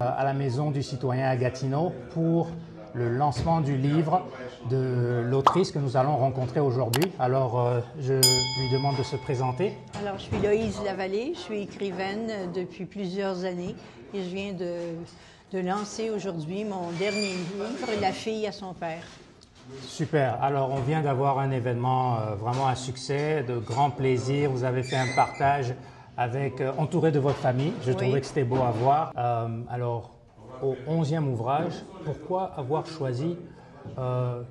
À la Maison du Citoyen à Gatineau pour le lancement du livre de l'autrice que nous allons rencontrer aujourd'hui. Alors, je lui demande de se présenter. Alors, je suis Loïse Lavallée, je suis écrivaine depuis plusieurs années et je viens de lancer aujourd'hui mon dernier livre, La fille à son père. Super. Alors, on vient d'avoir un événement vraiment un succès, de grand plaisir. Vous avez fait un partage entouré de votre famille. Je trouvais que c'était beau à voir. Alors, au 11e ouvrage, pourquoi avoir choisi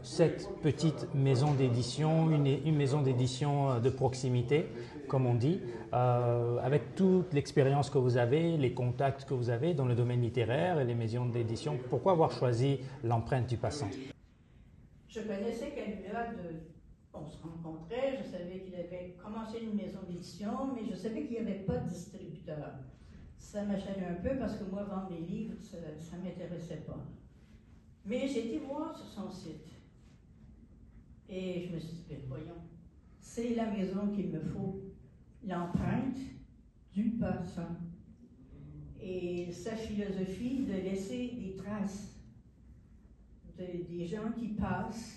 cette petite maison d'édition, une maison d'édition de proximité, comme on dit, avec toute l'expérience que vous avez, les contacts que vous avez dans le domaine littéraire et les maisons d'édition, pourquoi avoir choisi l'empreinte du passant? Je connaissais Kalula, on se rencontrait, je savais qu'il avait commencé une maison d'édition, mais je savais qu'il n'y avait pas de distributeur. Ça m'achalait un peu parce que moi, vendre mes livres, ça ne m'intéressait pas. Mais j'ai été voir sur son site et je me suis dit, ben, voyons, c'est la maison qu'il me faut, l'empreinte du passant. Et sa philosophie de laisser des traces des gens qui passent,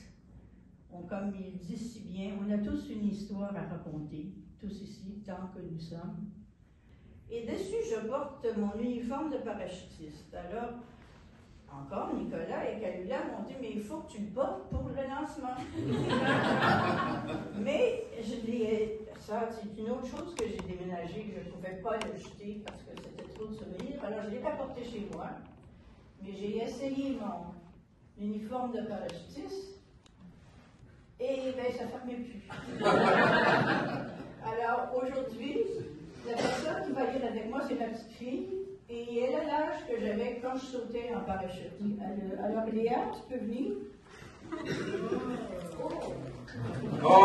comme il dit si bien, on a tous une histoire à raconter, tous ici, tant que nous sommes. Et dessus, je porte mon uniforme de parachutiste. Alors, encore, Nicolas et Kalula m'ont dit, mais il faut que tu le portes pour le lancement. Mais ça, c'est une autre chose que j'ai déménagé, que je ne pouvais pas le jeter parce que c'était trop de souvenirs. Alors, je ne l'ai pas porté chez moi, mais j'ai essayé mon uniforme de parachutiste, et bien, ça ne fermait plus. Alors, aujourd'hui, la personne qui va lire avec moi, c'est ma petite fille, et elle a l'âge que j'avais quand je sautais en parachute. Alors, Léa, tu peux venir? Oh!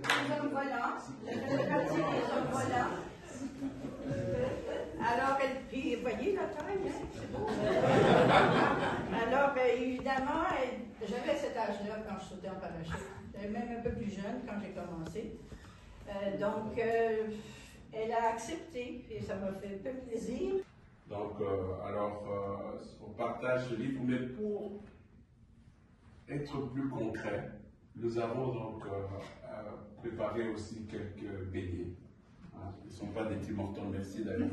Les hommes volants, je fais partie des hommes volants. Alors, puis, vous voyez la taille, hein? C'est beau. Alors, évidemment, j'avais cet âge-là quand je sautais en parachute. J'étais même un peu plus jeune quand j'ai commencé. Donc, elle a accepté et ça m'a fait un peu plaisir. Donc, on partage ce livre, mais pour être plus concret, nous avons donc préparé aussi quelques beignets. Ils ne sont pas des Tim-Hortons, merci d'ailleurs.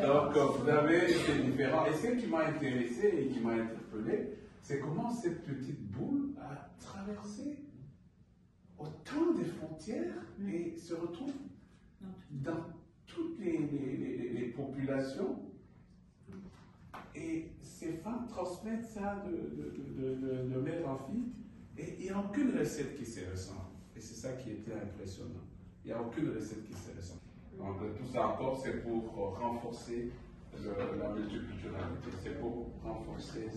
Donc, vous avez été différents. Et ce qui m'a intéressé et qui m'a interpellé, c'est comment cette petite boule a traversé autant de frontières et se retrouve dans toutes les populations. Et ces femmes transmettent ça de mère en fille. Et il n'y a aucune recette qui se ressemble. Et c'est ça qui était impressionnant. Il n'y a aucune recette qui se ressemble. Donc tout ça encore, c'est pour renforcer la multiculturalité, c'est pour renforcer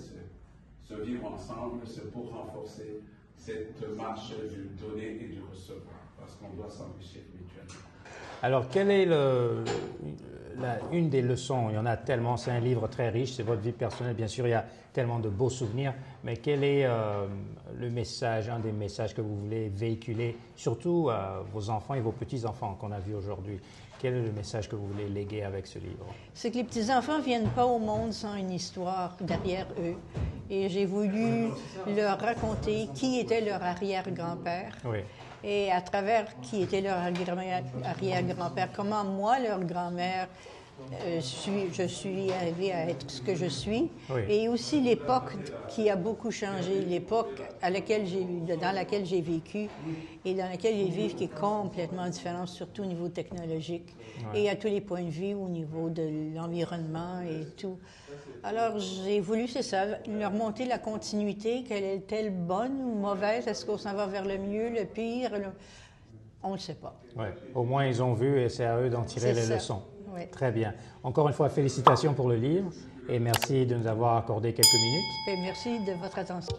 ce vivre ensemble, c'est pour renforcer cette marche du donner et du recevoir, parce qu'on doit s'enrichir mutuellement. Alors, quelle est une des leçons? Il y en a tellement, c'est un livre très riche, c'est votre vie personnelle, bien sûr, il y a tellement de beaux souvenirs, mais quel est le message, un des messages que vous voulez véhiculer, surtout à vos enfants et vos petits-enfants qu'on a vus aujourd'hui? Quel est le message que vous voulez léguer avec ce livre? C'est que les petits-enfants ne viennent pas au monde sans une histoire derrière eux. Et j'ai voulu leur raconter qui était leur arrière-grand-père. Oui. Et à travers qui était leur arrière-grand-père, comment moi, leur grand-mère, je suis arrivée à être ce que je suis. Oui. Et aussi l'époque qui a beaucoup changé, l'époque dans laquelle j'ai vécu et dans laquelle ils vivent qui est complètement différente, surtout au niveau technologique et à tous les points de vue, au niveau de l'environnement et tout. Alors, j'ai voulu, c'est ça, leur montrer la continuité, qu'elle est-elle bonne ou mauvaise? Est-ce qu'on s'en va vers le mieux, le pire? On ne le sait pas. Oui, au moins ils ont vu et c'est à eux d'en tirer les leçons. Oui. Très bien. Encore une fois, félicitations pour le livre et merci de nous avoir accordé quelques minutes. Et merci de votre attention.